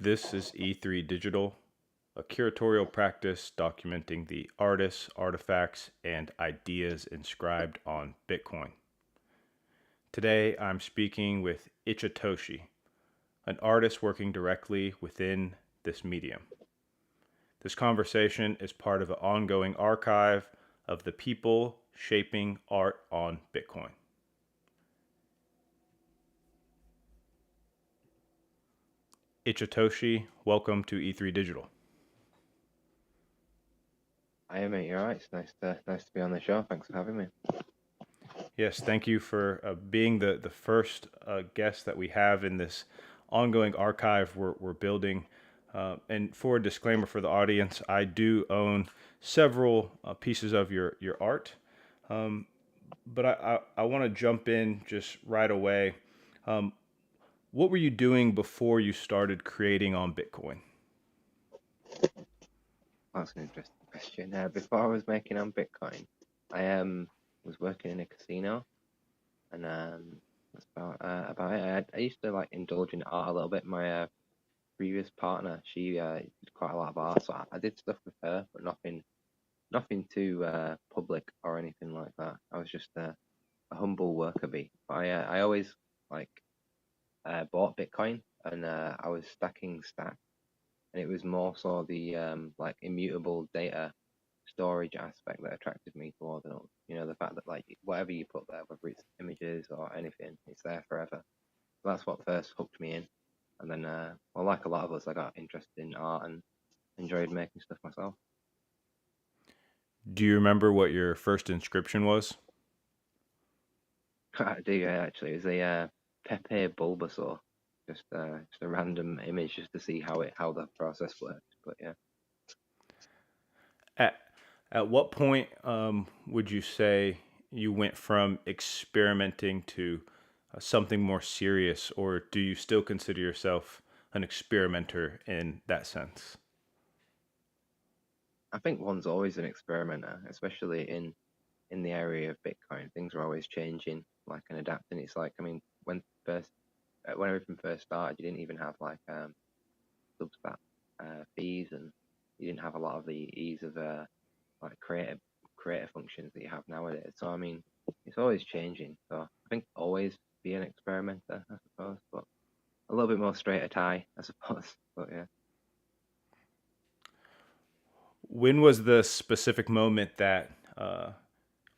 This is E3 Digital, a curatorial practice documenting the artists, artifacts, and ideas inscribed on Bitcoin. Today, I'm speaking with Itchatoshi, an artist working directly within this medium. This conversation is part of an ongoing archive of the people shaping art on Bitcoin. Itchatoshi, welcome to E3 Digital. Hi, mate. You're right. It's nice to be on the show. Thanks for having me. Yes, thank you for being the first guest that we have in this ongoing archive we're building. And for a disclaimer for the audience, I do own several pieces of your art, but I want to jump in just right away. Um, what were you doing before you started creating on Bitcoin? That's an interesting question. Before I was making on Bitcoin, I was working in a casino, and that's about it. I used to like indulge in art a little bit. My previous partner, she did quite a lot of art, so I did stuff with her, but nothing too public or anything like that. I was just a humble worker bee. I always like bought Bitcoin, and I was stacking stacks, and it was more so the like immutable data storage aspect that attracted me to Ordinals. You know, the fact that like whatever you put there, whether it's images or anything, it's there forever. So that's what first hooked me in, and then well, like a lot of us, I got interested in art and enjoyed making stuff myself. Do you remember what your first inscription was? I do, yeah, actually. It was a Pepe Bulbasaur, just a random image just to see how the process worked. But yeah. At at what point would you say you went from experimenting to something more serious, or do you still consider yourself an experimenter in that sense? I think one's always an experimenter, especially in the area of Bitcoin. Things are always changing, like and adapting. It's like, I mean, when everything first started, you didn't even have like Substack fees, and you didn't have a lot of the ease of like creative functions that you have nowadays. So I mean, it's always changing. So I think always be an experimenter, I suppose, but a little bit more straight a tie, I suppose. But yeah. When was the specific moment that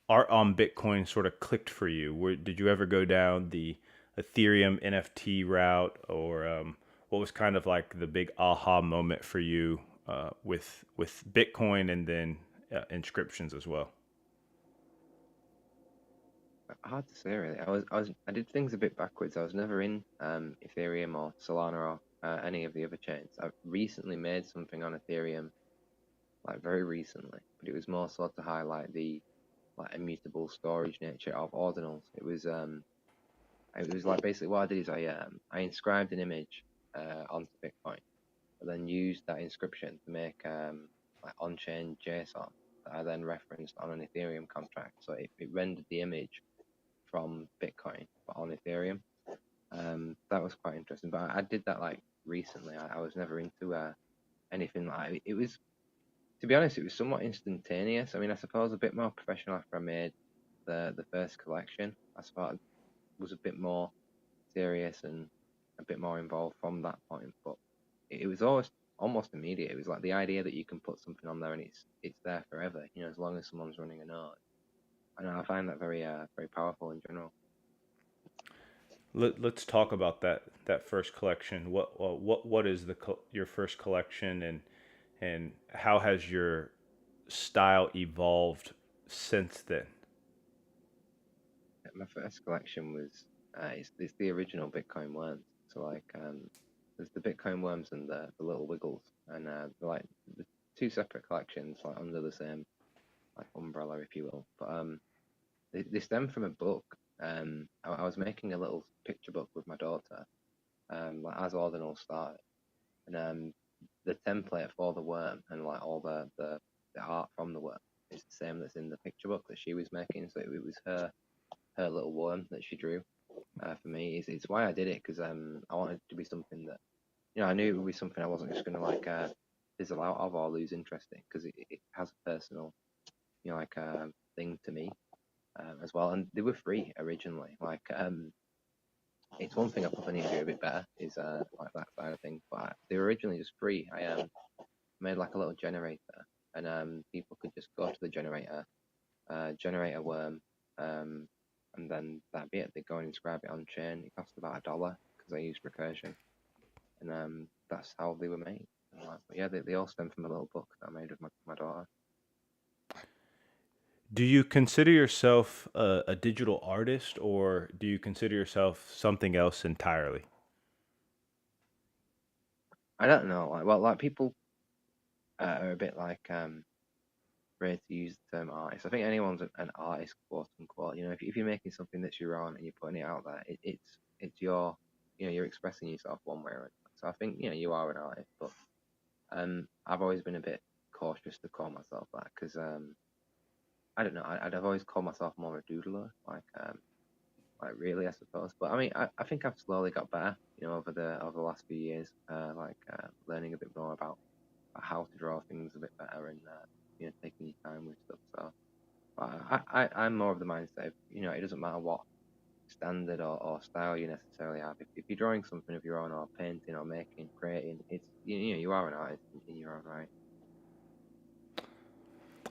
art on Bitcoin sort of clicked for you? Did you ever go down the Ethereum NFT route, or what was kind of like the big aha moment for you with Bitcoin and then inscriptions as well? Hard to say really. I did things a bit backwards. I was never in Ethereum or Solana or any of the other chains. I've recently made something on Ethereum, like very recently, but it was more so to highlight the like immutable storage nature of ordinals. It was like basically what I did is I inscribed an image onto Bitcoin, and then used that inscription to make like on-chain JSON that I then referenced on an Ethereum contract. So it rendered the image from Bitcoin but on Ethereum. That was quite interesting. But I did that like recently. I was never into anything like it was. To be honest, it was somewhat instantaneous. I mean, I suppose a bit more professional after I made the first collection. I suppose it was a bit more serious and a bit more involved from that point. But it was almost immediate. It was like the idea that you can put something on there and it's there forever. You know, as long as someone's running a node. And I find that very powerful in general. Let's talk about that first collection. What is your first collection, and how has your style evolved since then? My first collection was it's the original Bitcoin worms. So like there's the Bitcoin worms and the little wiggles, and they're like the two separate collections, like under the same like umbrella, if you will. But they stem from a book. I was making a little picture book with my daughter, like as Ordinal started, and the template for the worm and like all the art from the worm is the same that's in the picture book that she was making. So it was her little worm that she drew for me. It's why I did it because I wanted it to be something that I knew it would be something I wasn't just gonna like fizzle out of or lose interest in because it has a personal, like thing to me as well. And they were free originally. Like it's one thing I probably need to do a bit better is like that side of things. But they were originally just free. I made like a little generator, and people could just go to the generator, generate a worm, um, and then that'd be it. They go and inscribe it on chain. It cost about $1 because I used recursion, and that's how they were made. But yeah, they all stem from a little book that I made with my daughter. Do you consider yourself a digital artist, or do you consider yourself something else entirely? I don't know, like people are a bit like afraid to use the term artist. I think anyone's an artist, quote unquote. If you're making something that's your own and you're putting it out there, it's your, you're expressing yourself one way or another. So I think you are an artist, but I've always been a bit cautious to call myself that because I don't know. I've always called myself more a doodler, like really, I suppose. But I mean, I think I've slowly got better, over the last few years, learning a bit more about how to draw things a bit better and taking your time with stuff. So I'm more of the mindset of, it doesn't matter what standard or style you necessarily have. If you're drawing something of your own or painting or making, creating, it's you are an artist in your own right.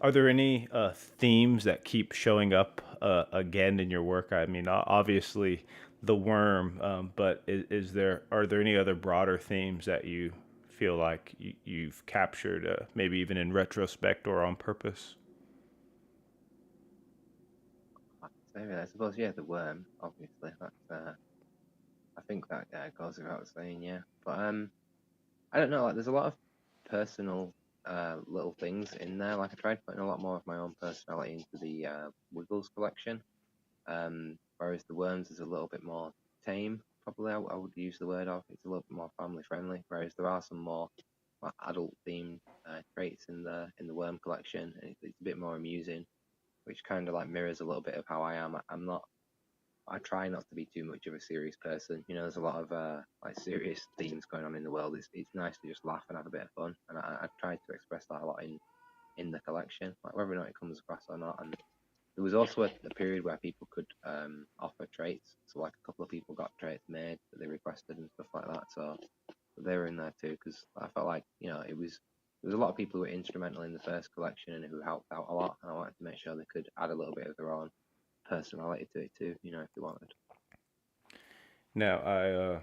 Are there any themes that keep showing up again in your work? I mean, obviously the worm, but is there are there any other broader themes that you feel like you've captured, maybe even in retrospect or on purpose? So yeah, I suppose yeah, the worm, obviously. That's I think that goes without saying, yeah. But I don't know. Like, there's a lot of personal little things in there. Like, I tried putting a lot more of my own personality into the Wiggles collection. Whereas the Worms is a little bit more tame. Probably, I would use the word of. It's a little bit more family friendly. Whereas there are some more like adult themed traits in the Worm collection, and it's a bit more amusing, which kind of like mirrors a little bit of how I am. I'm not. I try not to be too much of a serious person. There's a lot of like serious themes going on in the world. It's nice to just laugh and have a bit of fun, and I try to express that a lot in the collection, like whether or not it comes across or not. And there was also a period where people could offer traits. So like a couple of people got traits made that they requested and stuff like that. So they were in there too because I felt like there was a lot of people who were instrumental in the first collection and who helped out a lot, and I wanted to make sure they could add a little bit of their own personality to it too. If they wanted. Now,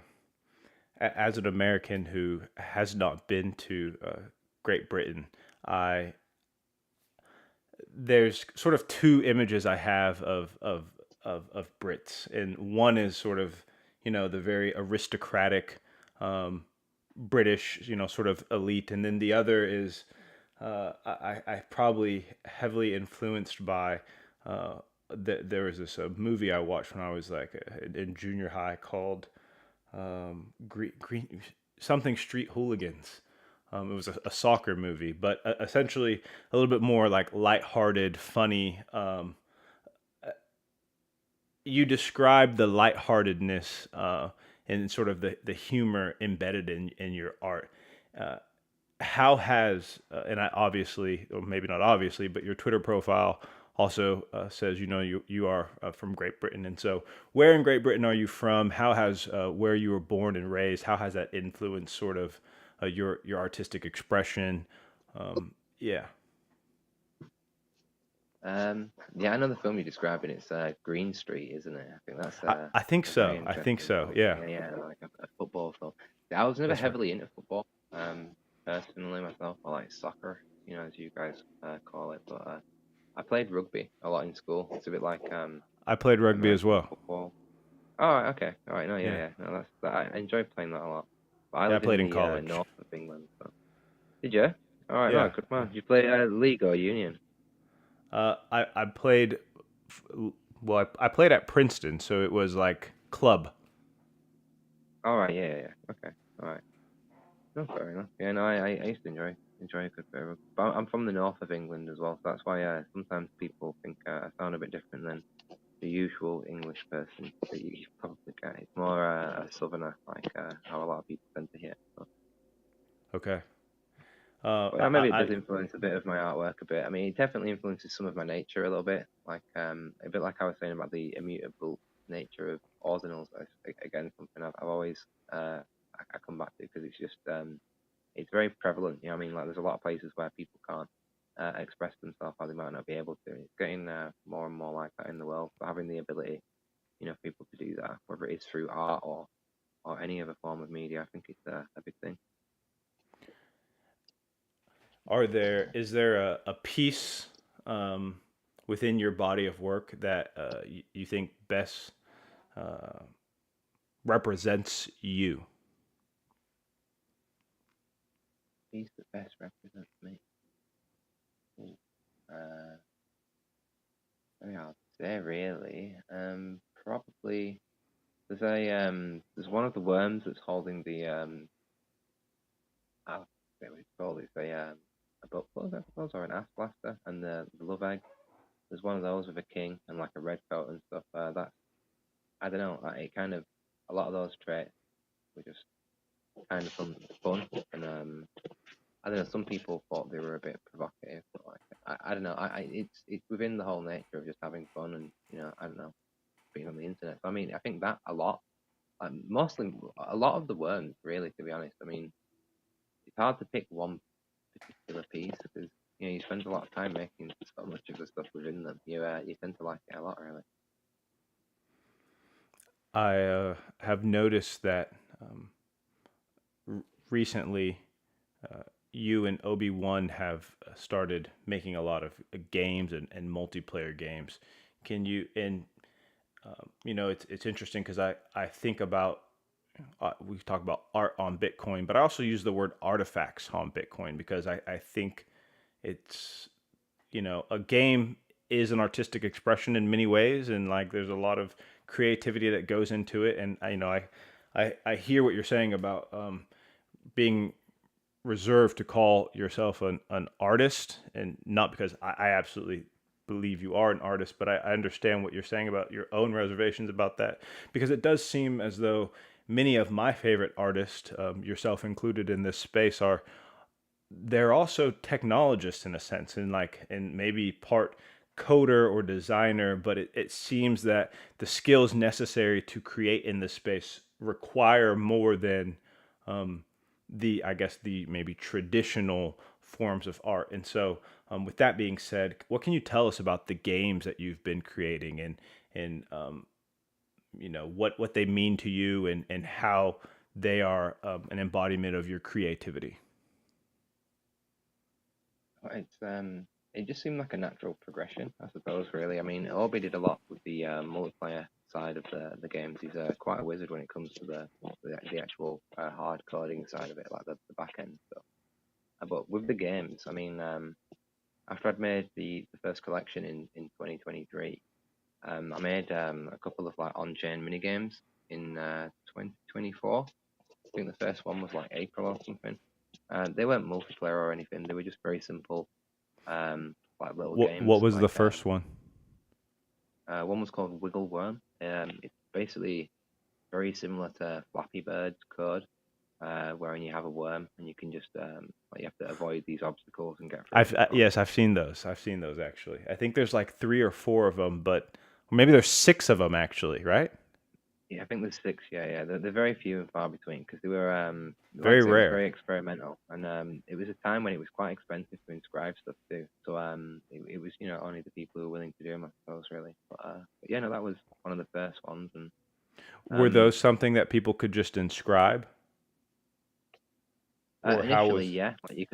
as an American who has not been to Great Britain, I there's sort of two images I have of Brits, and one is sort of the very aristocratic British sort of elite, and then the other is I probably heavily influenced by. There was this movie I watched when I was like in junior high called Green something Street Hooligans. It was a soccer movie, but essentially a little bit more like lighthearted, funny. You describe the lightheartedness and sort of the humor embedded in your art. Uh, how has and I obviously, or maybe not obviously, but your Twitter profile also says you are from Great Britain, and so where in Great Britain are you from? How has where you were born and raised? How has that influenced sort of your artistic expression? Yeah, Yeah, I know the film you're describing. It's Green Street, isn't it? I think that's I think a very so. I think interesting so. film. Yeah, Yeah, yeah, like a football film. Yeah, I was never that's right. heavily into football, personally myself. I like soccer, as you guys call it. But I played rugby a lot in school. It's a bit like I played rugby as American well. football. Oh, right, okay, all right, no, yeah, Yeah, yeah, no, I enjoyed playing that a lot. But I yeah. I live in played in the college. north of England. So. Did you? All right, no, Yeah, good yeah. man. You play league or union? I played. Well, I played at Princeton, so it was like club. All right, yeah, yeah, yeah. Okay, all right. No, fair enough. Yeah, no, I used to enjoy a good bit of rugby. But I'm from the north of England as well, so that's why sometimes people think I sound a bit different than the usual English person that you probably get. It's more a southerner, like how a lot of people tend to hear. So. Okay. Well, maybe it does influence a bit of my artwork a bit. I mean, it definitely influences some of my nature a little bit, like a bit like I was saying about the immutable nature of ordinals. Again, something I've always I come back to because it's just it's very prevalent. You know, what I mean, like there's a lot of places where people can't express themselves or they might not be able to. It's getting more and more like that in the world. But having the ability, for people to do that, whether it is through art or any other form of media, I think it's a big thing. Is there a piece um, within your body of work that you think best uh, represents you? Piece that best represents me. Ooh, Uh, very hard to say, really. Probably there's one of the worms that's holding the I forget what it's called. It's a butt plug, I suppose, or an ass blaster, and the love egg. There's one of those with a king and like a red coat and stuff. That's I don't know. Like, it kind of a lot of those traits were just kind of fun, and I don't know. Some people thought they were a bit provocative, but like I don't know. It's within the whole nature of just having fun and I don't know, being on the internet. So, I mean, I think that a lot, mostly a lot of the worms, really, to be honest. I mean, it's hard to pick one particular piece because you spend a lot of time making so much of the stuff within them. You tend to like it a lot, really. I have noticed that recently you and Obi-Wan have started making a lot of games and multiplayer games. Can you and it's interesting because I think about we talk about art on Bitcoin, but I also use the word artifacts on Bitcoin because I think it's a game is an artistic expression in many ways, and like there's a lot of creativity that goes into it. And I hear what you're saying about being reserved to call yourself an artist, and not because I absolutely believe you are an artist, but I understand what you're saying about your own reservations about that, because it does seem as though many of my favorite artists, yourself included in this space, are they're also technologists in a sense, and maybe part coder or designer, but it seems that the skills necessary to create in this space require more than the I guess the maybe traditional forms of art. And so, with that being said, what can you tell us about the games that you've been creating, and what they mean to you, and how they are an embodiment of your creativity? It just seemed like a natural progression, I suppose. Really, I mean, Obi did a lot with the multiplayer side of the games. He's quite a wizard when it comes to the actual hard coding side of it, like the back end stuff. But with the games, I mean, after I'd made the first collection in 2023, I made a couple of like on-chain mini games in 2024. I think the first one was like April or something. They weren't multiplayer or anything. They were just very simple, like little What games. was the Like first one? one was called Wiggle Worm. It's basically very similar to Flappy Bird's code, wherein you have a worm and you can just like you have to avoid these obstacles and get through them. So Yes, I've seen those. I've seen those actually. I think there's like three or four of them, but maybe there's six of them actually, right? yeah, I think there's six. Yeah, yeah. They're very few and far between because they were, like I Very say, it was rare. very experimental, and it was a time when it was quite expensive to inscribe stuff too. So it was only the people who were willing to do them, I suppose, really. But yeah, no, that was one of the first ones, and Were um, those something that people could just inscribe, or how initially, was? yeah, like you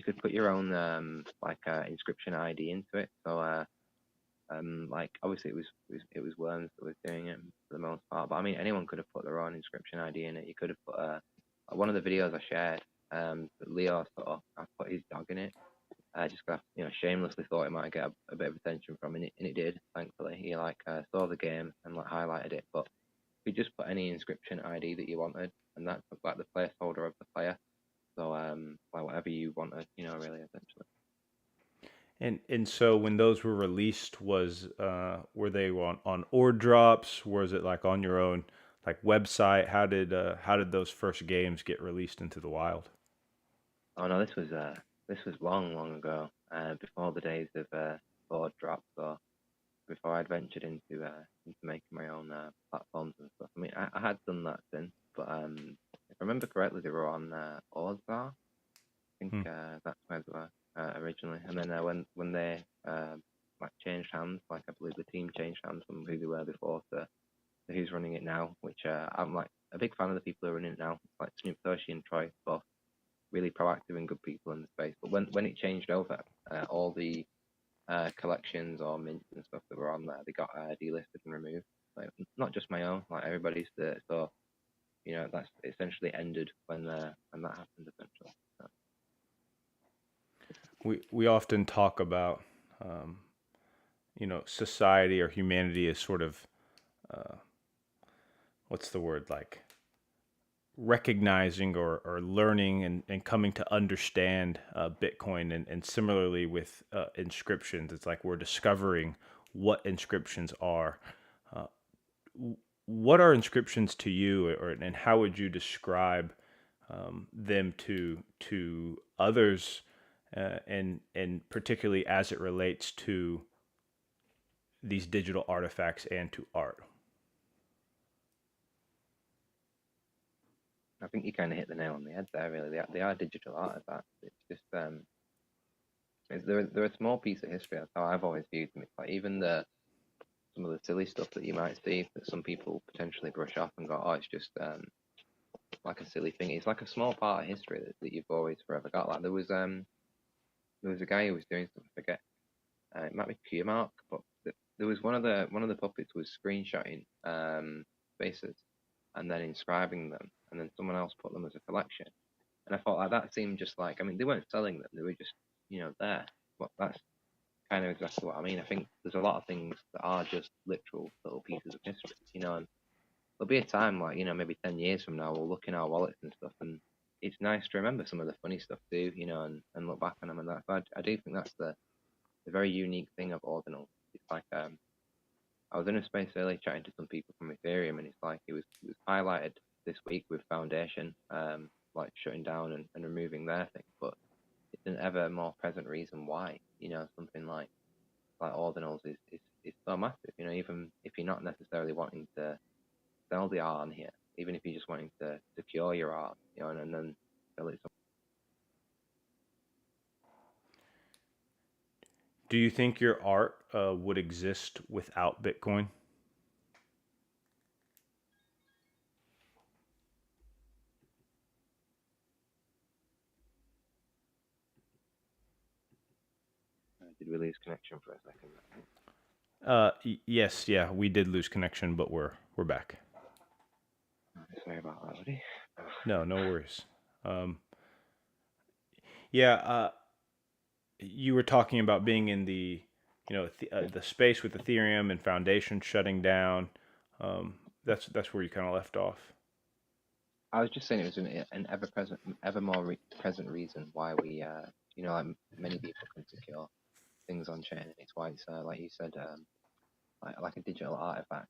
could put your own like inscription ID into it. So like obviously it was Worms that was doing it for the most part, but I mean anyone could have put their own inscription ID in it. You could have put one of the videos I shared, that Leo saw. I put his dog in it. Just got shamelessly thought it might get a bit of attention from it, and it did. Thankfully, he like saw the game and like highlighted it. But you just put any inscription ID that you wanted, and that's like the placeholder of the player. So like whatever you wanted, really essentially. And so when those were released, was were they on ord drops? Was it like on your own like website? How did those first games get released into the wild? Oh no, this was long, long ago, before the days of board drops or before I'd ventured into making my own platforms and stuff. I mean, I had done that since, but if I remember correctly, they were on Ozar. I think Hmm. that's where they were originally. And then when they like changed hands, like I believe the team changed hands from who they were before to who's running it now, which I'm like a big fan of the people who are running it now. It's like Snoop Toshi and Troy, both really proactive and good people in the space. But when it changed over, all the collections or mints and stuff that were on there, they got delisted and removed. Like not just my own, like everybody's. So that's essentially ended when that happened essentially. So, We often talk about society or humanity as sort of what's the word, like recognizing or learning and coming to understand Bitcoin. And similarly with inscriptions, it's like we're discovering what inscriptions are. Uh, what are inscriptions to you, and how would you describe them to others, and particularly as it relates to these digital artifacts and to art? I think you kind of hit the nail on the head there. Really, they are digital artifacts. It's just they're a small piece of history. That's how I've always viewed them. It's like even the some of the silly stuff that you might see that some people potentially brush off and go, oh, it's just like a silly thing. It's like a small part of history that you've always forever got. Like there was a guy who was doing something. I forget. It might be Q Mark, but there was one of the puppets was screenshotting faces and then inscribing them, and then someone else put them as a collection. And I thought like that seemed just like, I mean, they weren't selling them; they were just there. But that's kind of exactly what I mean. I think there's a lot of things that are just literal little pieces of history, and there'll be a time like maybe 10 years from now we'll look in our wallets and stuff, and it's nice to remember some of the funny stuff too, and look back on them and that. So I do think that's the very unique thing of ordinals. It's like I was in a space earlier chatting to some people from Ethereum, and it's like it was highlighted this week with Foundation, like shutting down and removing their thing, but it's an ever more present reason why something like ordinals is so massive. Even if you're not necessarily wanting to sell the art on here, even if you're just wanting to secure your art, and then sell it. Do you think your art would exist without Bitcoin? Did we lose connection for a second? Yes, yeah, we did lose connection, but we're back. Sorry about that, buddy. No, no worries. Um, yeah, you were talking about being in the space with Ethereum and Foundation shutting down. That's where you kind of left off. I was just saying it was an ever present, ever more present reason why we, like many people can secure things on chain. It's why it's like you said, like a digital artifact.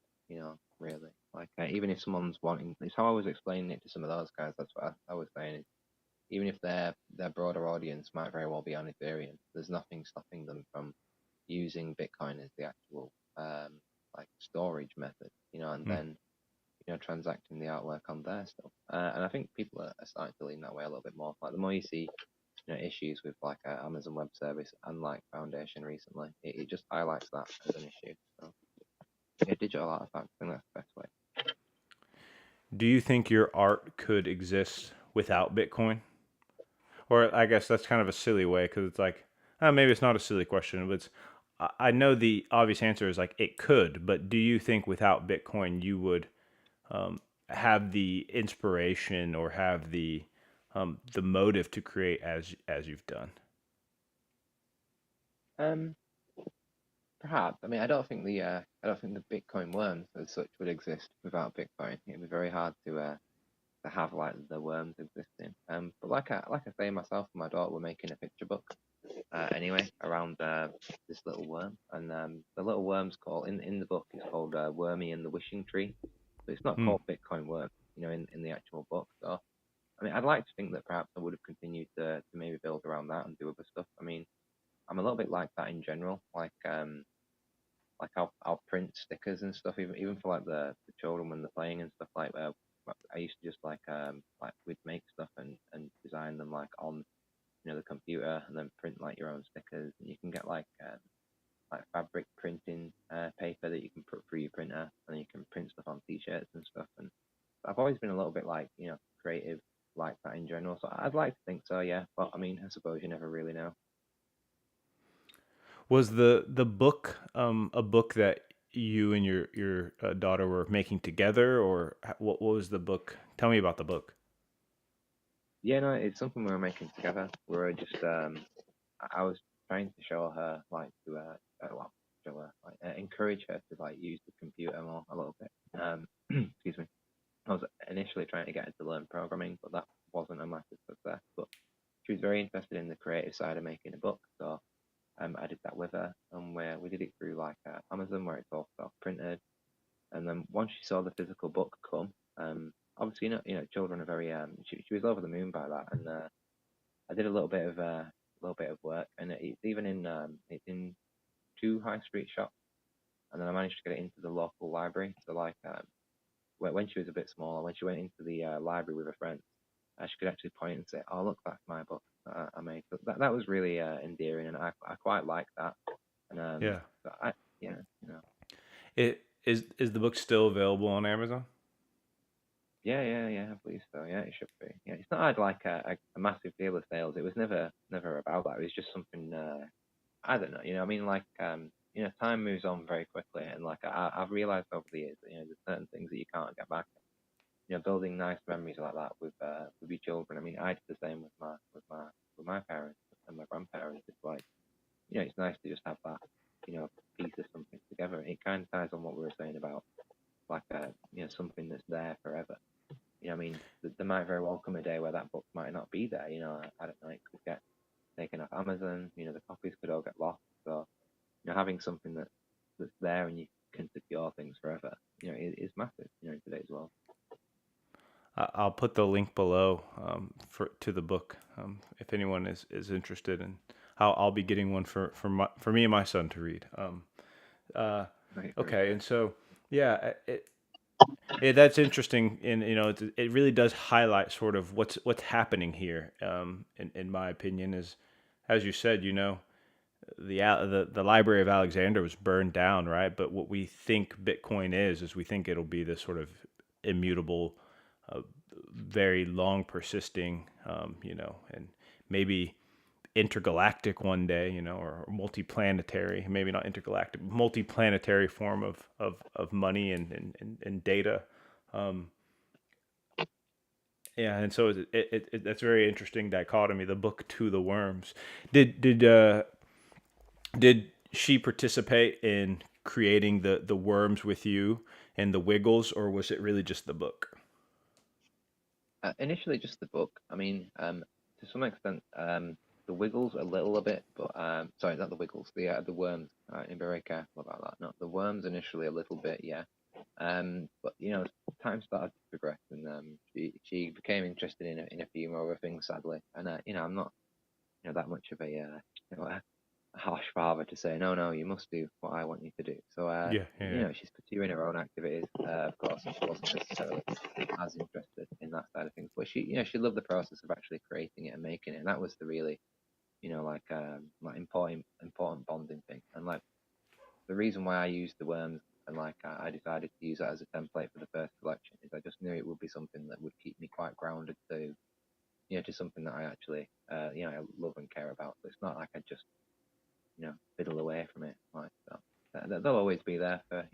Really. Like even if someone's wanting, it's how I was explaining it to some of those guys. That's what I was saying. Is even if their broader audience might very well be on Ethereum, there's nothing stopping them from using Bitcoin as the actual like storage method. And Hmm. then transacting the artwork on there still. And I think people are starting to lean that way a little bit more. Like the more you see, issues with like Amazon Web Service and like Foundation recently, it just highlights that as an issue. So yeah, digital artifact, I think that's the best way. Do you think your art could exist without Bitcoin? Or I guess that's kind of a silly way because it's like, maybe it's not a silly question, but I know the obvious answer is like it could, but do you think without Bitcoin you would have the inspiration or have the motive to create as you've done? Um, Perhaps. I mean, I don't think the Bitcoin worms as such would exist without Bitcoin. It'd be very hard to have like the worms existing. But like I say, myself and my daughter were making a picture book anyway around this little worm, and the little worm's called in the book it's called Wormy and the Wishing Tree. So it's not Hmm. called Bitcoin Worm, in the actual book. So I mean, I'd like to think that perhaps I would have continued to maybe build around that and do other stuff. I mean, I'm a little bit like that in general. Like I'll print stickers and stuff, even for like the children when they're playing and stuff like that. I used to just like we'd make stuff and design them like on the computer and then print like your own stickers. And you can get like fabric printing paper that you can put through your printer, and then you can print stuff on t-shirts and stuff. And I've always been a little bit like creative like that in general. So I'd like to think so, yeah. But I mean, I suppose you never really know. Was the book a book that you and your daughter were making together, or what was the book? Tell me about the book. Yeah, no, it's something we were making together. We were just I was trying to show her like to well, show her like encourage her to like use the computer more a little bit. Excuse me. I was initially trying to get her to learn programming, but that wasn't a massive success. But she was very interested in the creative side of making a book, so I did that with her, and we did it through like Amazon, where it's all self printed. And then once she saw the physical book come, obviously children are very she was over the moon by that, and I did a little bit of work, and it's in two high street shops, and then I managed to get it into the local library. So like when she was a bit smaller, when she went into the library with her friends, she could actually point and say, "Oh, look, that's my book that I made." So that was really endearing, and I quite like that. And Yeah. so I yeah Is the book still available on Amazon? yeah, I believe so. Yeah, it should be. Yeah, it's not had like a massive deal of sales. It was never about that. It was just something. I don't know. I mean, like time moves on very quickly, and like I've realized over the years that there's certain things that you can't get back. Building nice memories like that with your children. I mean, I did the same with my parents and my grandparents. It's like it's nice to just have that piece of something together. It kind of ties on what we were saying about like something that's there forever. I mean, there might very well come a day where that book might not be there. I don't know. It could get taken off Amazon. The copies could all get lost. So having something that's there and you can secure things forever, is massive. In today's world. I'll put the link below for to the book if anyone is interested, and I'll be getting one for me and my son to read. Uh, Right, very okay, cool. and so yeah, that's interesting, and it really does highlight sort of what's happening here. In my opinion, is as you said, the Library of Alexander was burned down, right? But what we think Bitcoin is we think it'll be this sort of immutable, uh, very long persisting, and maybe intergalactic one day, or multiplanetary, maybe not intergalactic, multiplanetary form of money and data. Um, yeah, and so that's very interesting dichotomy. The book to the worms. Did she participate in creating the worms with you and the wiggles, or was it really just the book? Initially, just the book. I mean, to some extent, the Wiggles a little a bit, but sorry, not the Wiggles, the worms. Be very careful about that. Not the worms initially a little bit, yeah. But time started to progress, and she became interested in a few more other things, sadly. And I'm not that much of a harsh father to say no, no, you must do what I want you to do. So Yeah, yeah, she's pursuing her own activities, of course, and she wasn't necessarily as interested in that side of things. But she loved the process of actually creating it and making it, and that was the really like important bonding thing. And like the reason why I used the worms and like I decided to use that as a template for the first collection is I just knew it would be something that would keep me quite grounded to to something that I actually I love and care about. So it's not like I just fiddle away from it. Like so, they'll always be there for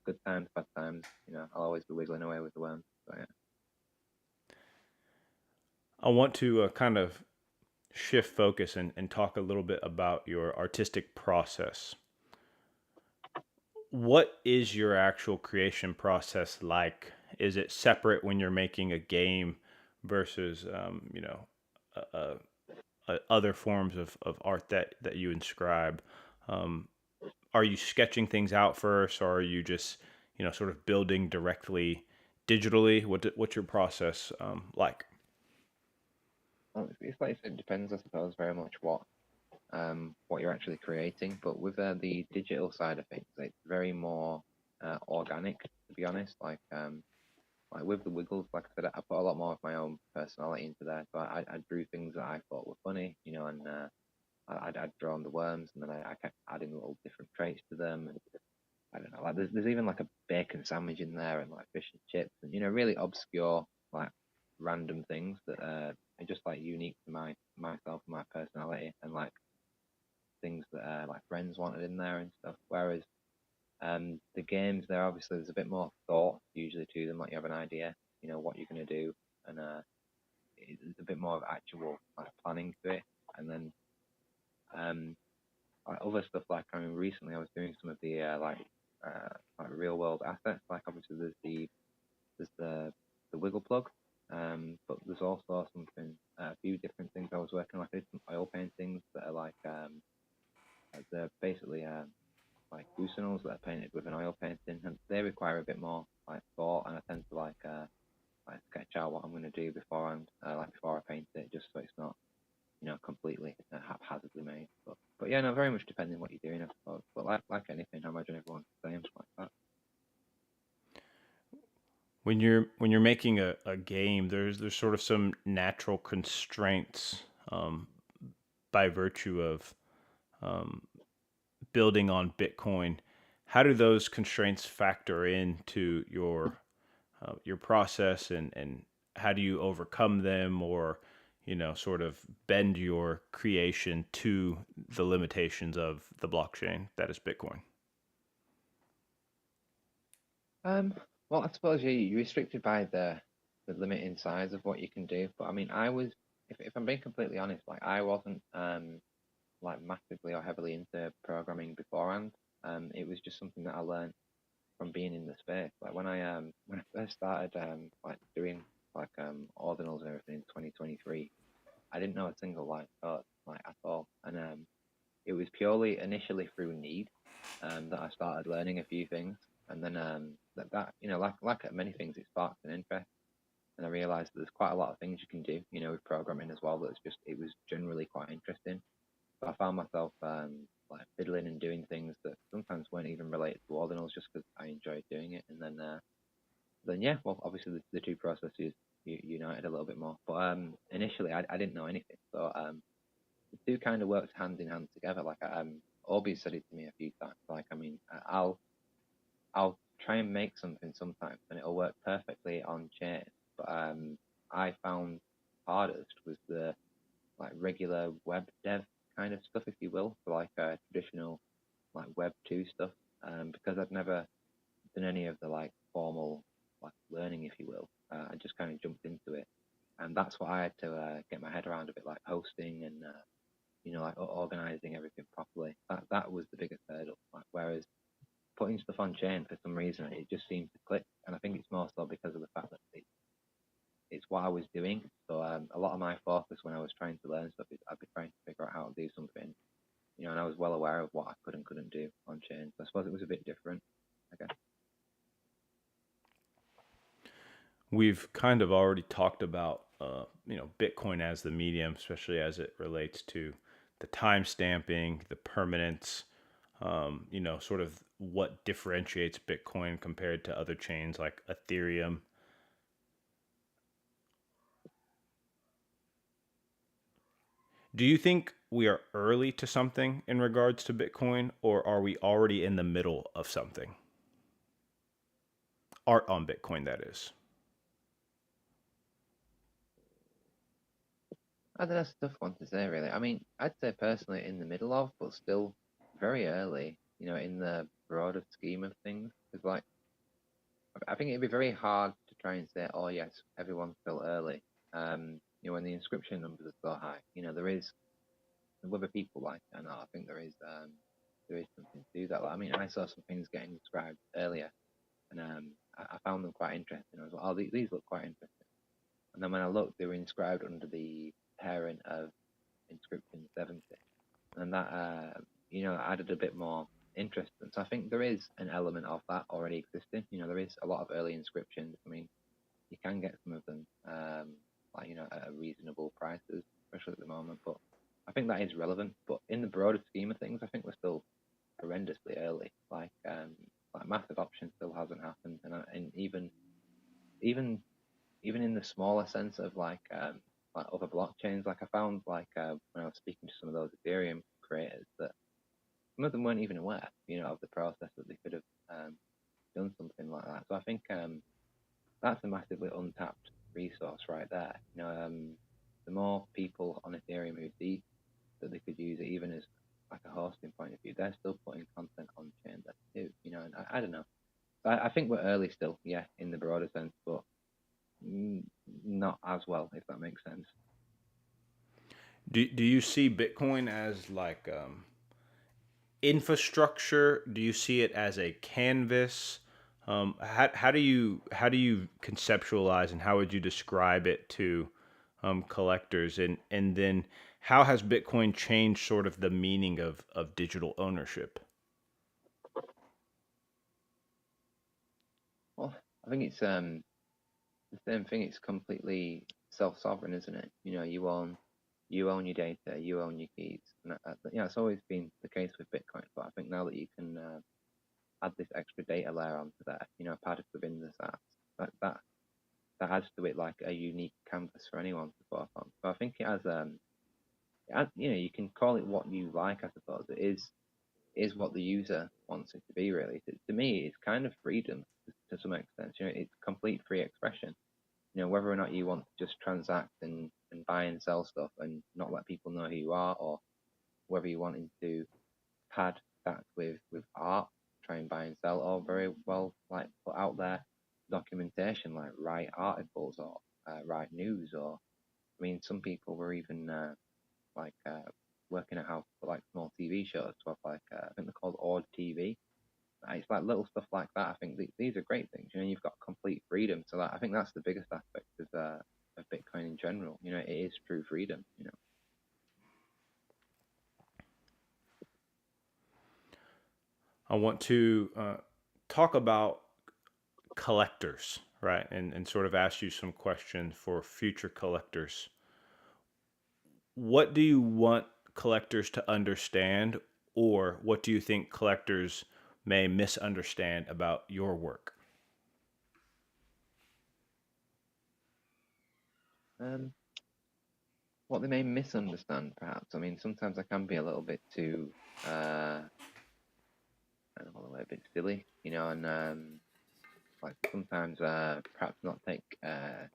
good times, bad times. I'll always be wiggling away with the worms. So yeah. I want to kind of shift focus and talk a little bit about your artistic process. What is your actual creation process like? Is it separate when you're making a game versus, uh, other forms of art that you inscribe? Um, are you sketching things out first, or are you just, sort of building directly digitally? What's your process like? Well, it's like it depends, I suppose, very much what you're actually creating. But with the digital side of things, it's very more organic, to be honest. Like with the Wiggles, like I said, I put a lot more of my own personality into there. So I drew things that I thought were funny, and I'd drawn the worms, and then I kept adding little different traits to them. And I don't know, like there's even like a bacon sandwich in there, and like fish and chips, and really obscure, like random things that are just like unique to myself and my personality, and like things that like friends wanted in there and stuff. Whereas the games there, obviously there's a bit more thought usually to them, like you have an idea, what you're gonna do, and it's a bit more of actual like planning to it. And then um like other stuff, like I mean recently I was doing some of the like real world assets. Like obviously there's the wiggle plug, but there's also something, a few different things I was working on. I did some oil paintings that are like they're basically like busanals that are painted with an oil painting, and they require a bit more like thought, and I tend to like sketch out what I'm going to do beforehand, like before I paint it, just so it's not completely haphazardly made. But yeah, no, very much depending what you're doing, I suppose. But like anything, I imagine everyone's the same like that. When you're making a game, there's sort of some natural constraints by virtue of building on Bitcoin. How do those constraints factor into your process, and how do you overcome them, or sort of bend your creation to the limitations of the blockchain that is Bitcoin? Um, well, I suppose you're restricted by the limiting size of what you can do. But I mean, if I'm being completely honest, like I wasn't like massively or heavily into programming beforehand. It was just something that I learned from being in the space. Like when I first started like doing like ordinals and everything in 2023, I didn't know a single line of code like at all, and it was purely initially through need that I started learning a few things, and then that like many things, it sparked an interest, and I realized that there's quite a lot of things you can do, with programming as well. It was generally quite interesting. So I found myself like fiddling and doing things that sometimes weren't even related to ordinals, just because I enjoyed doing it. And then yeah, well, obviously the two processes united a little bit more. But initially I didn't know anything, so the two kind of worked hand in hand together. Like Obi said it to me a few times. Like I mean, I'll try and make something sometimes, and it'll work perfectly on chain. But I found hardest was the like regular web dev kind of stuff, if you will, for like traditional like Web 2 stuff. Because I'd never done any of the like formal like learning, if you will. I just kind of jumped into it, and that's what I had to get my head around a bit, like hosting and like organizing everything properly. That was the biggest hurdle. Like, whereas putting stuff on chain, for some reason it just seemed to click, and I think it's more so because of the fact that it's what I was doing. So a lot of my focus when I was trying to learn stuff is I'd be trying to figure out how to do something, and I was well aware of what I could and couldn't do on chain. So I suppose it was a bit different, I guess. We've kind of already talked about Bitcoin as the medium, especially as it relates to the time stamping, the permanence, sort of what differentiates Bitcoin compared to other chains like Ethereum. Do you think we are early to something in regards to Bitcoin, or are we already in the middle of something? Art on Bitcoin, that is. I think that's a tough one to say, really. I mean, I'd say personally in the middle of, but still very early, in the broader scheme of things. Because, like, I think it'd be very hard to try and say, oh, yes, everyone's still early. When the inscription numbers are so high, whether people like it or not, I think there is something to that. Like, I mean, I saw some things getting described earlier, and I found them quite interesting. I was like, oh, these look quite interesting. And then when I looked, they were inscribed under the parent of inscription 70, and that added a bit more interest. And so I think there is an element of that already existing. There is a lot of early inscriptions. I mean, you can get some of them. like at reasonable prices, especially at the moment. But I think that is relevant. But in the broader scheme of things, I think we're still horrendously early. Like mass adoption still hasn't happened, and even even in the smaller sense of like other blockchains, like I found when I was speaking to some of those Ethereum creators that some of them weren't even aware, of the process that they could have done something like that. So I think that's a massively untapped resource right there. The more people on Ethereum who see that they could use it even as like a hosting point of view, they're still putting content on chain there too. And I don't know. I think we're early still, yeah, in the broader sense, but not as well, if that makes sense. Do you see Bitcoin as like infrastructure? Do you see it as a canvas? How do you conceptualize and how would you describe it to collectors? And then how has Bitcoin changed sort of the meaning of digital ownership? Well, I think it's the same thing. It's completely self-sovereign, isn't it? You own your data, you own your keys, and it's always been the case with Bitcoin. But I think now that you can add this extra data layer onto there, padded within the sats, that adds to it like a unique canvas for anyone to work on. So I think you can call it what you like. I suppose it is what the user wants it to be. Really, to me, it's kind of freedom to some extent. It's complete free expression. Whether or not you want to just transact and buy and sell stuff and not let people know who you are, or whether you wanting to pad that with art, try and buy and sell, or very well like put out there documentation, like write articles or write news, or I mean, some people were even like working out how to put like small TV shows to have I think they're called Odd TV. It's like little stuff like that. I think these are great things. You've got complete freedom. So I think that's the biggest aspect of Bitcoin in general. It is true freedom. I want to talk about collectors, right? And sort of ask you some questions for future collectors. What do you want collectors to understand, or what do you think collectors may misunderstand about your work? Um, what they may misunderstand, perhaps. I mean, sometimes I can be a little bit too, I don't know, a bit silly, and like sometimes perhaps not take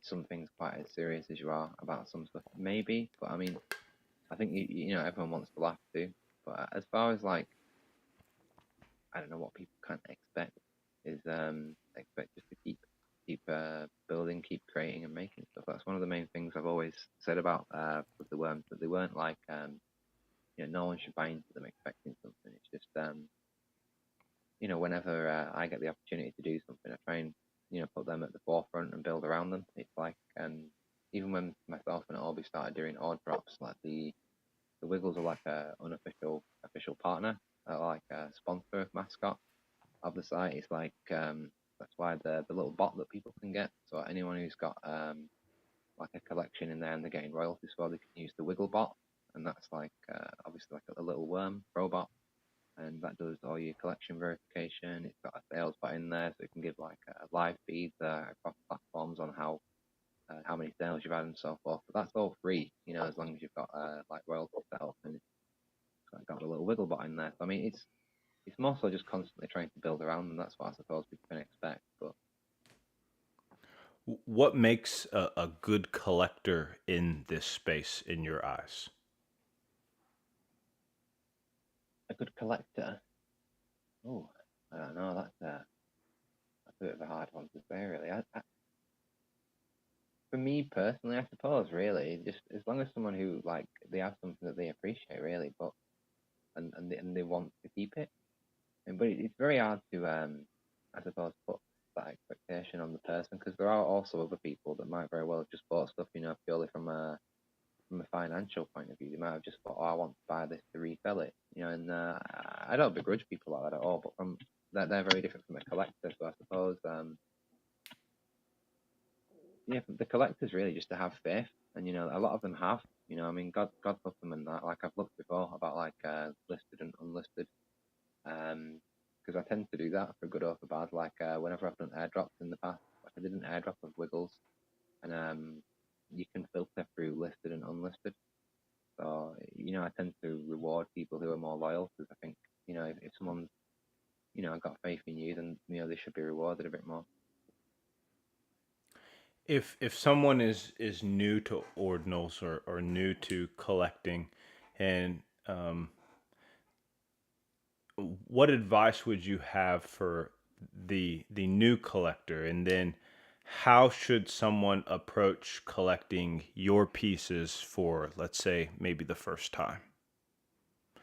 some things quite as serious as you are about some stuff, maybe. But I mean, I think everyone wants to laugh too. But as far as like I don't know what people can expect is expect just to keep building, keep creating and making stuff. That's one of the main things I've always said about with the worms, that they weren't like no one should buy into them expecting something. It's just whenever I get the opportunity to do something, I try and put them at the forefront and build around them. It's like even when myself and Orby started doing odd drops, like the Wiggles are like a unofficial official partner, like a sponsor mascot of the site. It's like that's why the little bot that people can get. So anyone who's got like a collection in there and they're getting royalties for, they can use the Wiggle bot, and that's like obviously like a little worm robot, and that does all your collection verification. It's got a sales bot in there, so it can give like live feeds across platforms on how many sales you've had and so forth. But that's all free, as long as you've got like royalty set up, and it's got a little Wiggle bot in there. So, I mean, it's more so just constantly trying to build around them. That's what I suppose people can expect. But What makes a good collector in this space in your eyes? a good collector, oh, I don't know. That's a bit of a hard one to say, really. For me personally, I suppose, really, just as long as someone who like they have something that they appreciate, really, but and they want to keep it. But it's very hard to, I suppose, put that expectation on the person, because there are also other people that might very well have just bought stuff, purely from a financial point of view. They might have just thought, oh, I want to buy this to resell it, and I don't begrudge people like that at all. But from that, they're very different from a collector. So I suppose, yeah, the collectors really just to have faith, and a lot of them have. I mean, God love them and that. Like I've looked before about like listed and unlisted, because I tend to do that for good or for bad. Like whenever I've done airdrops in the past, like I did an airdrop of Wiggles, and you can filter through listed and unlisted. So I tend to reward people who are more loyal because I think if someone's got faith in you, then they should be rewarded a bit more. If someone is new to ordinals or new to collecting, and what advice would you have for the new collector, and then how should someone approach collecting your pieces for, let's say, maybe the first time?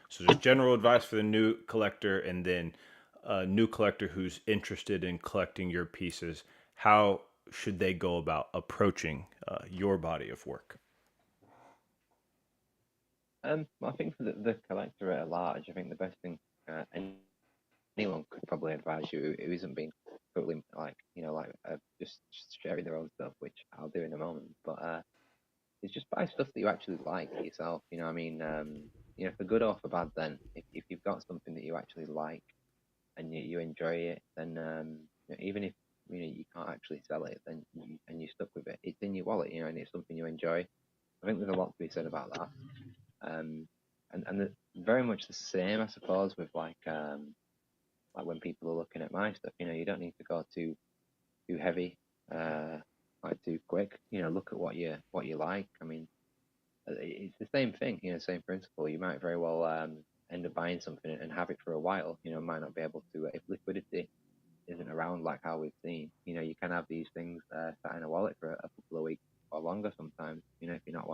So just general advice for the new collector, and then a new collector who's interested in collecting your pieces. How should they go about approaching your body of work? Well, I think for the collector at large, I think the best thing anyone could probably advise you who isn't being totally like just sharing their own stuff, which I'll do in a moment. But it's just buy stuff that you actually like yourself. I mean, for good or for bad. Then if you've got something that you actually like and you enjoy it, then even if you can't actually sell it, then and you're stuck with it, it's in your wallet, and it's something you enjoy. I think there's a lot to be said about that. Um, and very much the same, I suppose, with like when people are looking at my stuff. You don't need to go too heavy, like too quick. Look at what you like. I mean, it's the same thing. Same principle. You might very well end up buying something and have it for a while. Might not be able to if liquidity isn't around like how we've seen. You can have these things sat in a wallet for a couple of weeks or longer sometimes. If you're not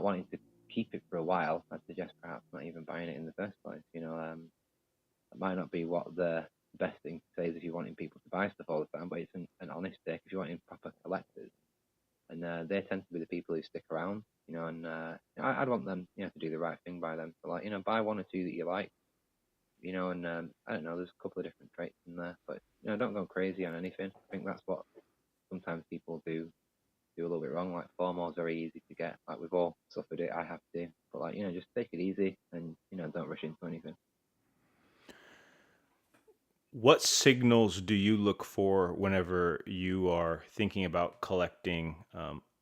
wanting to keep it for a while, I'd suggest perhaps not even buying it in the first place. It might not be what the best thing to say is if you're wanting people to buy stuff all the time, but it's an honest take if you're wanting proper collectors. And they tend to be the people who stick around, and I'd want them, to do the right thing by them. So, like, buy one or two that you like, and I don't know, there's a couple of different traits in there, but, don't go crazy on anything. I think that's what sometimes people do a little bit wrong. Like FOMO is very easy to get. Like we've all suffered it. I have to. But like just take it easy and don't rush into anything. What signals do you look for whenever you are thinking about collecting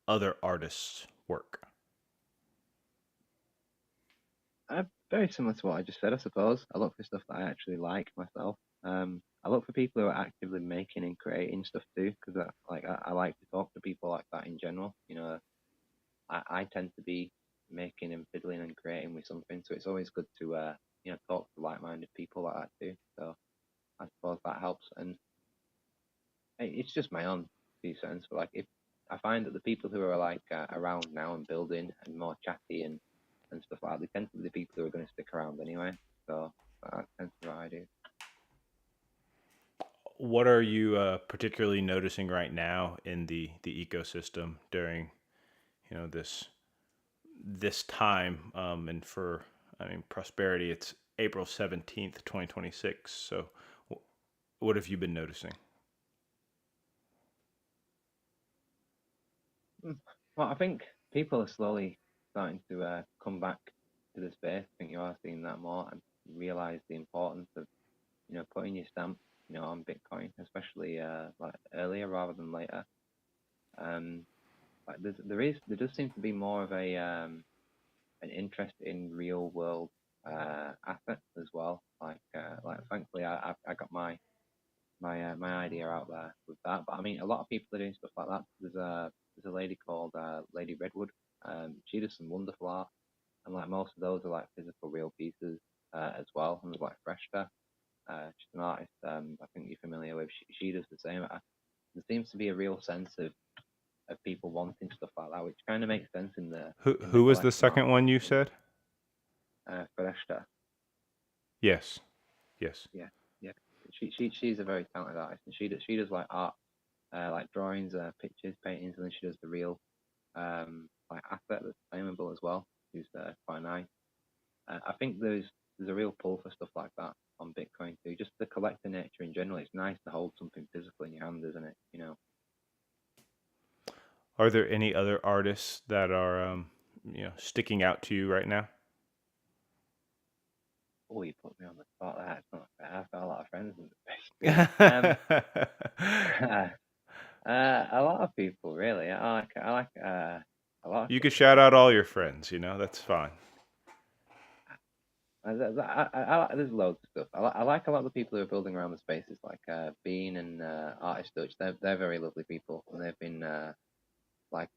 other artists' work? Very similar to what I just said, I suppose. I look for stuff that I actually like myself. I look for people who are actively making and creating stuff too, because I like to talk to people like that in general. I tend to be making and fiddling and creating with something, so it's always good to talk to like-minded people like that too. So I suppose that helps, and it's just my own 2 cents. But like, if I find that the people who are like around now and building and more chatty and stuff like that, they tend to be the people who are going to stick around anyway. So that tends to be what I do. What are you particularly noticing right now in the ecosystem during this time, and for, I mean, prosperity? It's April 17th, 2026. So what have you been noticing? Mm. Well, I think people are slowly starting to come back to the space. I think you are seeing that more and realize the importance of putting your stamp on Bitcoin, especially like earlier rather than later. Um, like there does seem to be more of an interest in real world assets as well. Like thankfully I got my idea out there with that. But I mean, a lot of people are doing stuff like that. There's a lady called Lady Redwood. She does some wonderful art, and like most of those are like physical real pieces as well. And there's like Freshta. She's an artist. I think you're familiar with. She does the same. There seems to be a real sense of people wanting stuff like that, which kind of makes sense in the Who was the collector second market. one you said? Freshta. Yes. Yes. Yeah, yeah. She's a very talented artist, and she does like art, like drawings, pictures, paintings, and then she does the real like asset that's claimable as well, which is quite nice. I think there's a real pull for stuff like that on Bitcoin too. Just the collector nature in general. It's nice to hold something physical in your hand, isn't it? Are there any other artists that are sticking out to you right now? Oh, you put me on the spot there. It's not fair. I've got a lot of friends in the space too. A lot of people really. I like a lot of You stuff could that shout they're out doing. all your friends. That's fine. There's loads of stuff. I like a lot of the people who are building around the spaces, like Bean and Artist Dutch. They're very lovely people, and they've been like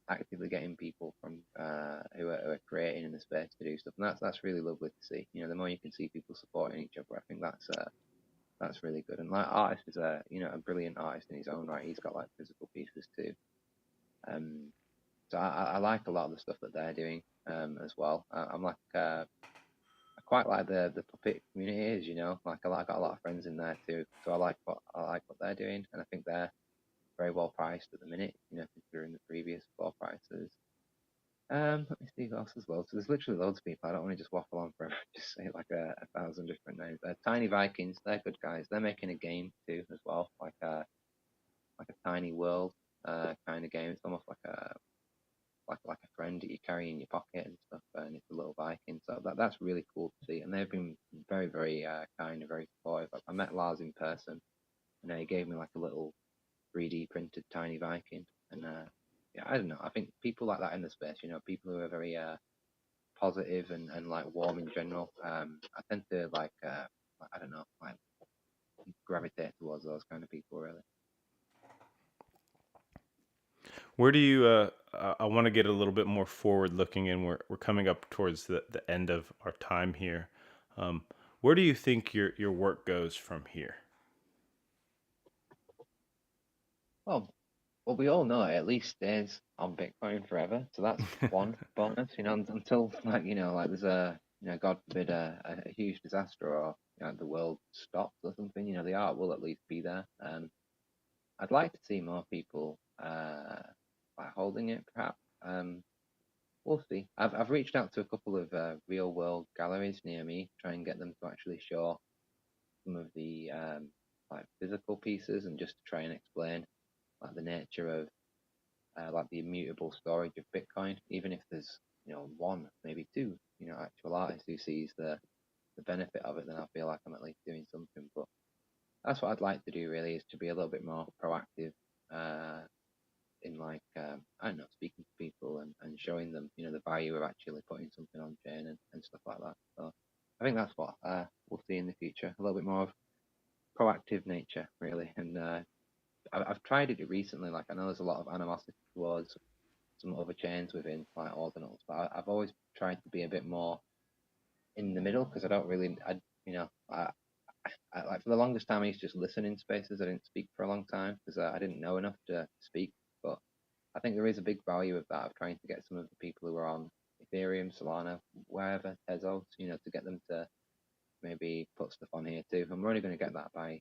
actively getting people from who are creating in the space to do stuff, and that's really lovely to see. The more you can see people supporting each other, I think that's really good. And like Artist is a brilliant artist in his own right. He's got like physical pieces too. Um, so I like a lot of the stuff that they're doing as well. I'm like I quite like the puppet community like I got a lot of friends in there too. So I like what they're doing, and I think they're very well priced at the minute. Considering the previous floor prices. Let me see who else as well. So there's literally loads of people. I don't want to just waffle on forever. Just say like a thousand different names. Tiny Vikings, they're good guys. They're making a game too as well, like a tiny world kind of game. It's almost like a friend that you carry in your pocket and stuff, and it's a little Viking. So that's really cool to see. And they've been very very kind and very supportive. I met Lars in person, and he gave me like a little 3D printed tiny Viking, and yeah, I don't know. I think people like that in the space, people who are very positive and like warm in general. I tend to I don't know, like gravitate towards those kind of people really. Where do you? I want to get a little bit more forward looking, and we're coming up towards the end of our time here. Um, where do you think your work goes from here? Well, well, we all know it at least stays on Bitcoin forever, so that's one bonus. Until like there's God forbid, a huge disaster or the world stops or something. The art will at least be there. I'd like to see more people like holding it, perhaps. We'll see. I've reached out to a couple of real world galleries near me, try and get them to actually show some of the like physical pieces and just to try and explain like the nature of like the immutable storage of Bitcoin, even if there's one, maybe two, actual artists who sees the benefit of it, then I feel like I'm at least doing something. But that's what I'd like to do really, is to be a little bit more proactive in like I don't know, speaking to people and showing them the value of actually putting something on chain and stuff like that. So I think that's what we'll see in the future, a little bit more of proactive nature really. And I've tried it recently. Like I know there's a lot of animosity towards some other chains within like ordinals, but I've always tried to be a bit more in the middle because I don't really you know I, like for the longest time I used to just listen in spaces. I didn't speak for a long time because I didn't know enough to speak. But I think there is a big value of that, of trying to get some of the people who are on Ethereum, Solana, wherever, Tezos, to get them to maybe put stuff on here too. And we're only going to get that by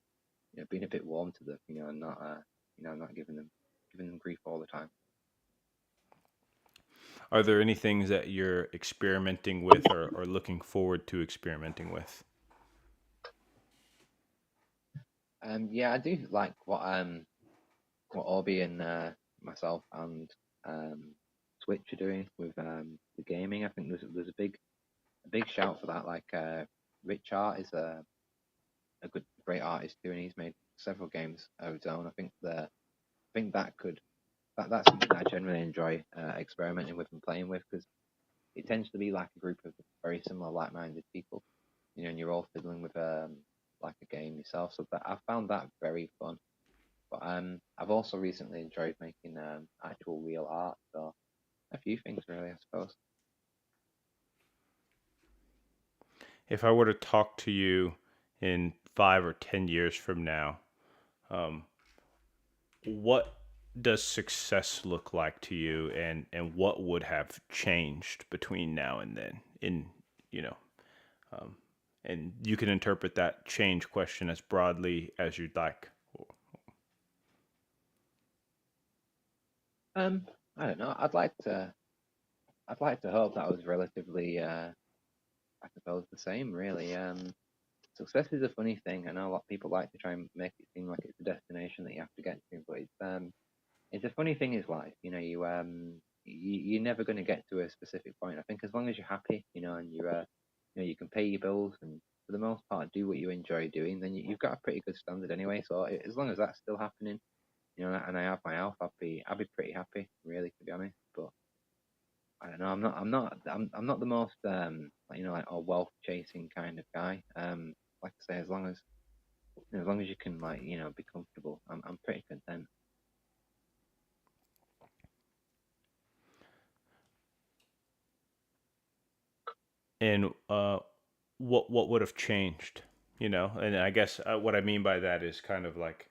being a bit warm to them, and not giving them grief all the time. Are there any things that you're experimenting with or looking forward to experimenting with? Yeah, I do like what Obi and myself and Twitch are doing with the gaming. I think there's a big shout for that. Like Rich Art is a good great artist too, and he's made several games of his own. I think that's something that I generally enjoy experimenting with and playing with because it tends to be like a group of very similar like-minded people, and you're all fiddling with like a game yourself. So that I found that very fun. But I've also recently enjoyed making actual real art. So a few things really, I suppose. If I were to talk to you in 5 or 10 years from now, um, what does success look like to you, and what would have changed between now and then? In you know, um, and you can interpret that change question as broadly as you'd like. I don't know. I'd like to hope that was relatively, I suppose, the same. Really. Success is a funny thing. I know a lot of people like to try and make it seem like it's a destination that you have to get to, but it's a funny thing is life. You're never going to get to a specific point. I think as long as you're happy, and you can pay your bills and for the most part do what you enjoy doing, then you've got a pretty good standard anyway. So as long as that's still happening, and I have my health, I'll be pretty happy, really, to be honest. But I don't know. I'm not the most like a wealth chasing kind of guy. Like I say, as long as you can be comfortable, I'm pretty content. And what would have changed, and I guess what I mean by that is kind of like,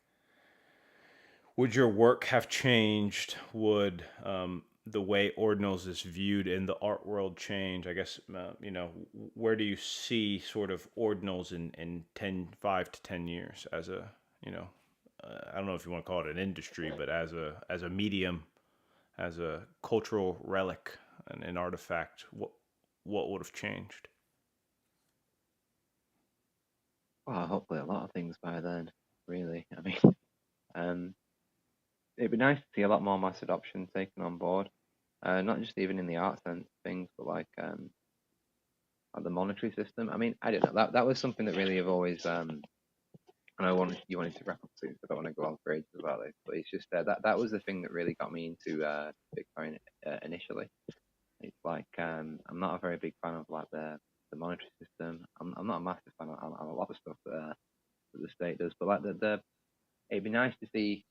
would your work have changed? Would the way ordinals is viewed in the art world change? I guess, where do you see sort of ordinals in 5 to 10 years as a, you know, I don't know if you want to call it an industry, but as a medium, as a cultural relic and an artifact, what would have changed? Well, hopefully a lot of things by then. Really, I mean, um, it'd be nice to see a lot more mass adoption taken on board. Not just even in the art sense of things, but like the monetary system. I mean, I don't know. That was something that really have always. And you wanted to wrap up soon, so I don't want to go on for ages about this. But it's just that was the thing that really got me into Bitcoin initially. It's like I'm not a very big fan of like the monetary system. I'm not a massive fan of a lot of stuff that the state does, but like the it'd be nice to see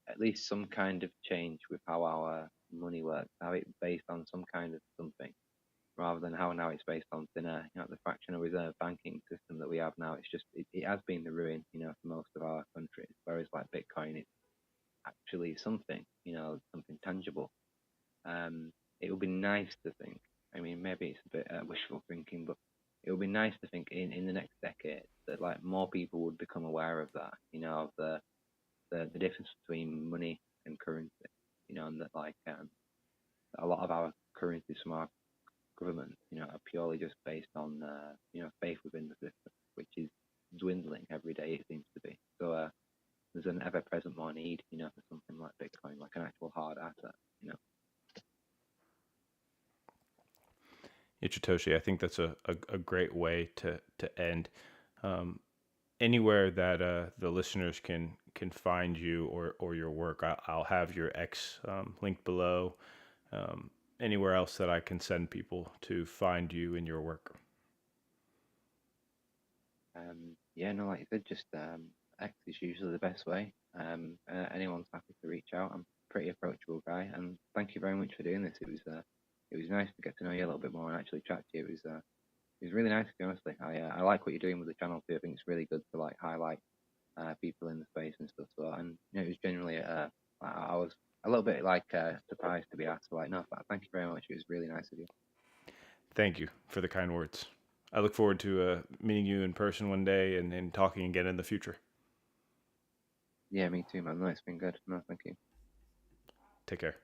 at least some kind of change with how our money works, how it's based on some kind of something, rather than how now it's based on thin air. The fractional reserve banking system that we have now, it has been the ruin, for most of our countries. Whereas like Bitcoin, it's actually something, something tangible. It would be nice to think. I mean, maybe it's a bit wishful thinking, but it would be nice to think in the next decade that like more people would become aware of that, of the difference between money and currency, and that like a lot of our currencies from our government, are purely just based on faith within the system, which is dwindling every day. It seems to be. So there's an ever-present more need, for something like Bitcoin, like an actual hard asset. Itchatoshi, I think that's a great way to end. Um, Anywhere that the listeners can find you or your work, I'll have your X linked below. Um, Anywhere else that I can send people to find you and your work. Yeah, no, like you said, just X is usually the best way. Anyone's happy to reach out. I'm a pretty approachable guy, and thank you very much for doing this. It was nice to get to know you a little bit more and actually chat to you. It was really nice to be honestly. I like what you're doing with the channel too. I think it's really good to like highlight people in the space and stuff. So and it was generally I was a little bit like surprised to be asked. But like no, thank you very much. It was really nice of you. Thank you for the kind words. I look forward to meeting you in person one day and talking again in the future. Yeah, me too, man. No, it's been good. No, thank you. Take care.